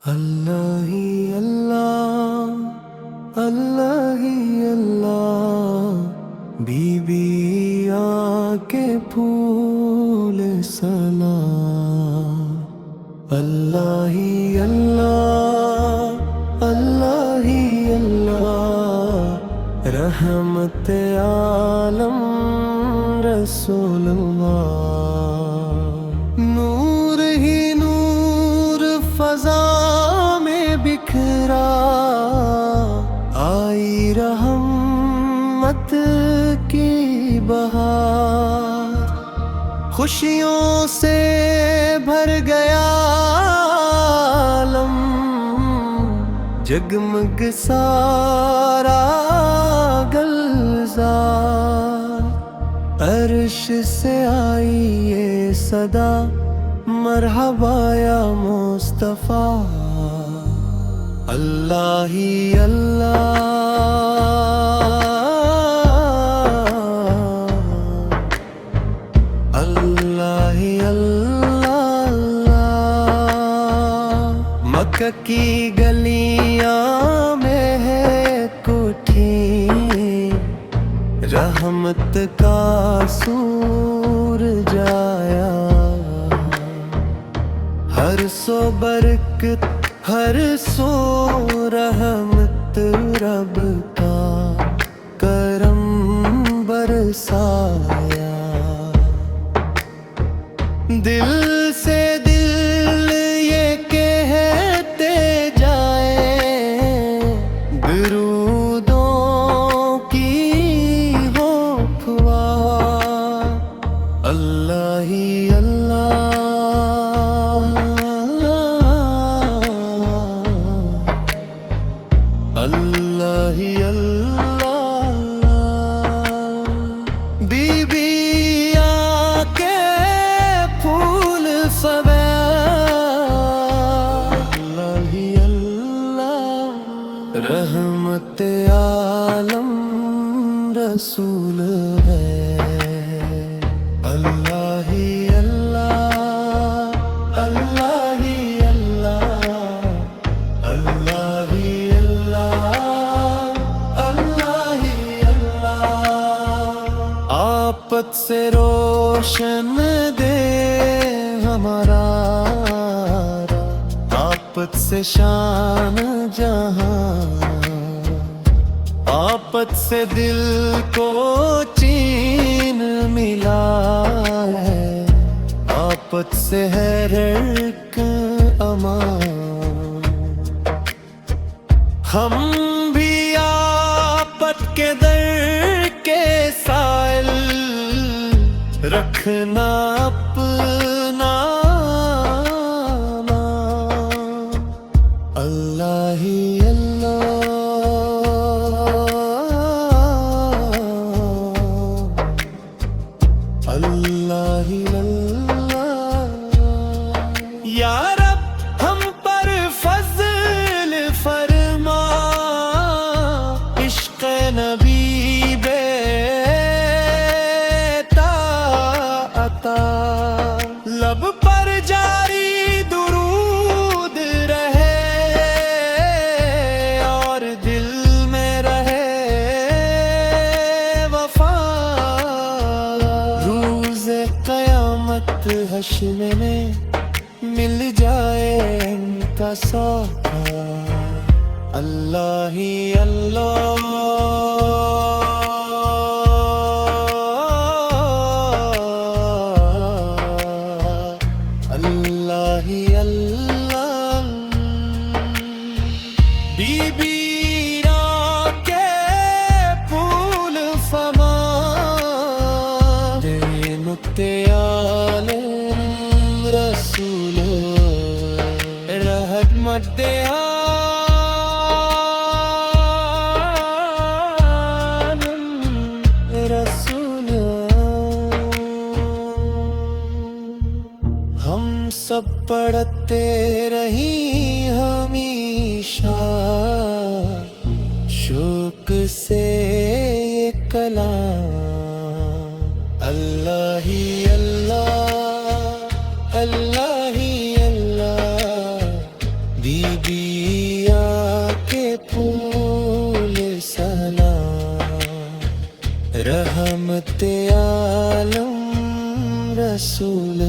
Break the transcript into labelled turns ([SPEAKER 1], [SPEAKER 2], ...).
[SPEAKER 1] Allah he Allah, Allah he Allah, be be کے پھول سلام۔ اللہ ہی اللہ، اللہ ہی اللہ، رحمت عالم رسول اللہ، نور ہی نور فضا میں بکھرا، آئی رحمت کی بہار، خوشیوں سے بھر گیا عالم، جگمگ سارا گلزار، عرش سے آئی یہ صدا، مرحبا یا مصطفیٰ۔ اللہ ہی اللہ، اللہ ہی اللہ، مکہ کی گلیاں میں ہے کوٹھی، رحمت کا سورج آیا، ہر سو برکت ہر سو رحمت رب کا کرم برسایا، دل سے دل یہ کہتے جائیں، درودوں کی ہو پھوار، اللہ ہی اللہ، اللہ ہی اللہ، بی بی کے پھول سوار، اللہ ہی اللہ، رحمت عالم رسول ہے، اللہ ہی اللہ، اللہ ہی اللہ، اللہ ہی آپت سے روشن دے ہمارا، آپت سے شان جہاں، آپت سے دل کو چین ملا ہے، آپت سے ہے رزق امان، ہم بھی آپت کے در کے سائل، رکھنا اپنا نام، اللہ ہی اللہ، اللہ ہی اللہ، یا رب ہم پر فضل فرما، عشق نبی لب پر جاری درود رہے، اور دل میں رہے وفا، روز قیامت حشر میں مل جائے ان کا سودا، اللہ ہی اللہ، بی بی کے پھول سوار، رحمت عالم رسول، رحمت عالم رسول، ہم سب پڑھتے رہی ہمیشہ، شوق سے یہ کلام، اللہ ہی اللہ، اللہ ہی اللہ، بی رحمت عالم رسول